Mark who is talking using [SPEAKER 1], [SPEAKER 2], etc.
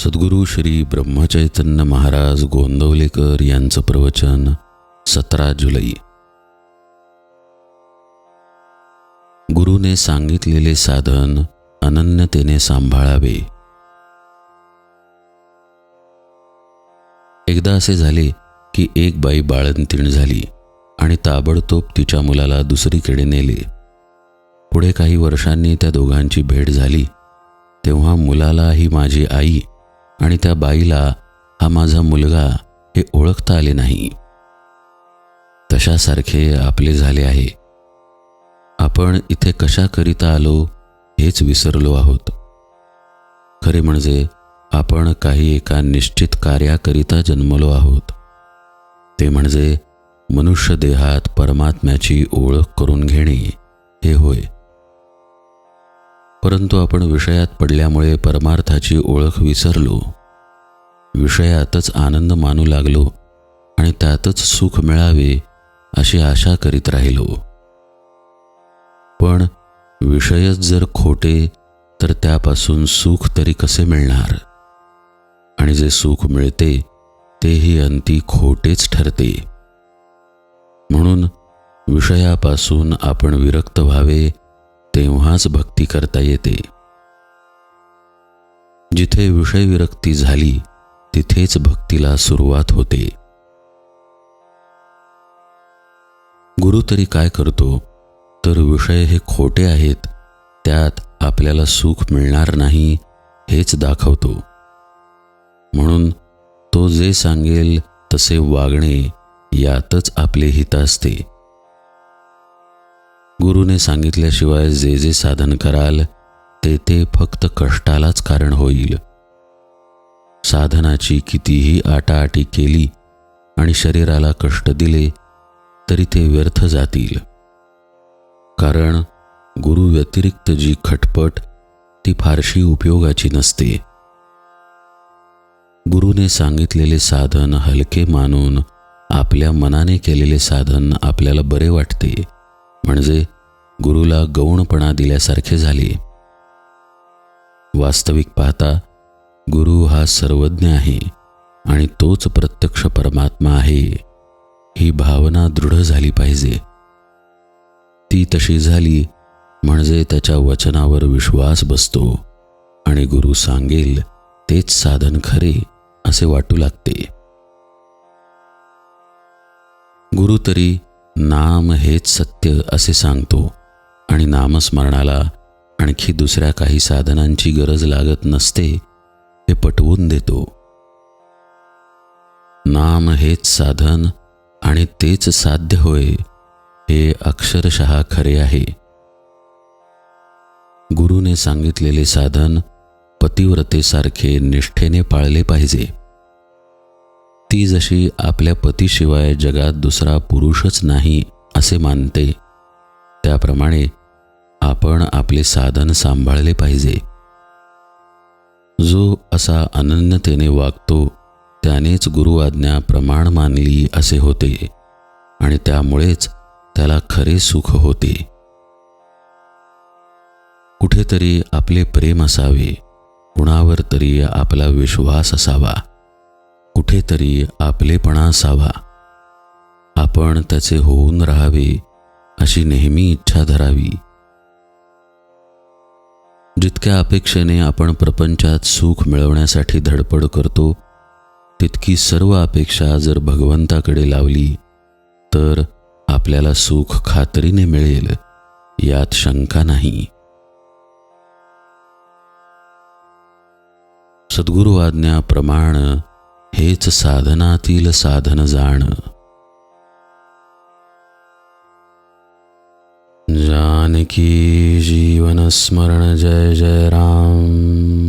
[SPEAKER 1] सद्गुरू श्री ब्रह्मचैतन्य महाराज गोंदवलेकर यांचं प्रवचन 17 जुलै. गुरुने सांगितलेले साधन अनन्यतेने सांभाळावे. एकदा असे झाले की एक बाई बाळंतीण झाली आणि ताबडतोब तिच्या मुलाला दुसरीकडे नेले. पुढे काही वर्षांनी त्या दोघांची भेट झाली तेव्हा मुलाला ही माझी आई आणि त्या बाईला हा माझा मुलगा हे ओळखता आले नाही. तशासारखे आपले झाले आहे. आपण इथे कशाकरिता आलो हेच विसरलो आहोत. खरे म्हणजे आपण काही एका निश्चित कार्याकरिता जन्मलो आहोत. ते म्हणजे मनुष्य देहात परमात्म्याची ओळख करून घेणे हे होय. परंतु आपण विषयात पडल्यामुळे परमार्थाची ओळख विसरलो. विषयातच आनंद मानू लागलो आणि त्यातच सुख मिळावे अशी आशा करीत राहिलो. पण विषयच जर खोटे तर त्यापासून सुख तरी कसे मिळणार? आणि जे सुख मिळते तेही अंती खोटेच ठरते. म्हणून विषयापासून आपण विरक्त व्हावे तेव्हाच भक्ती करता येते. जिथे विषय विरक्ती झाली तिथेच भक्तीला सुरुवात होते. गुरु तरी काय करतो तर विषय हे खोटे आहेत, त्यात आपल्याला सुख मिळणार नाही हेच दाखवतो. म्हणून तो जे सांगेल तसे वागणे यातच आपले हित असते. गुरुने सांगितल्याशिवाय जे जे साधन कराल ते फक्त कष्टालाच कारण होईल. साधनाची कितीही आटाआटी केली आणि शरीराला कष्ट दिले तरी ते व्यर्थ जातील. कारण गुरु व्यतिरिक्त जी खटपट ती फारशी उपयोगाची नसते. गुरुने सांगितलेले साधन हलके मानून आपल्या मनाने केलेले साधन आपल्याला बरे वाटते, म्हणजे गुरुला गौणपणा दिल्यासारखे झाले. वास्तविक पाहता गुरु हा सर्वज्ञ आहे आणि तोच प्रत्यक्ष परमात्मा आहे ही भावना दृढ झाली पाहिजे. ती तशी झाली म्हणजे त्याच्या वचनावर विश्वास बसतो आणि गुरु सांगेल तेच साधन खरे असे वाटू लागते. गुरु तरी नाम हेच सत्य असे सांगतो आणि नामस्मरणाला आणखी दुसऱ्या काही साधनांची गरज लागत नसते हे पटवून देतो. नाम हेच साधन आणि तेच साध्य होय हे अक्षरशः खरे आहे. गुरुने सांगितलेले साधन पतिव्रतेसारखे निष्ठेने पाळले पाहिजे. ती जशी आपल्या पतीशिवाय जगात दुसरा पुरुषच नाही असे मानते, त्याप्रमाणे आपण आपले साधन सांभाळले पाहिजे. जो असा अनन्यतेने वागतो त्यानेच गुरु आज्ञा प्रमाण मानली असे होते आणि त्यामुळेच त्याला खरे सुख होते. कुठेतरी आपले प्रेम असावे, कुणावर तरी आपला विश्वास असावा, कुठेतरी आपलेपणा असावा. आपण त्याचे होऊन राहावे अशी नेहमी इच्छा धरावी. जितक्या अपेक्षेने आपण प्रपंचात सुख मिळवण्यासाठी धडपड करतो तितकी सर्व अपेक्षा जर भगवंताकडे लावली तर आपल्याला सुख खात्रीने मिळेल, यात शंका नाही. सद्गुरु आज्ञा प्रमाण हेच साधनातील साधन जाण. जानकी जीवन स्मरण जय जय राम.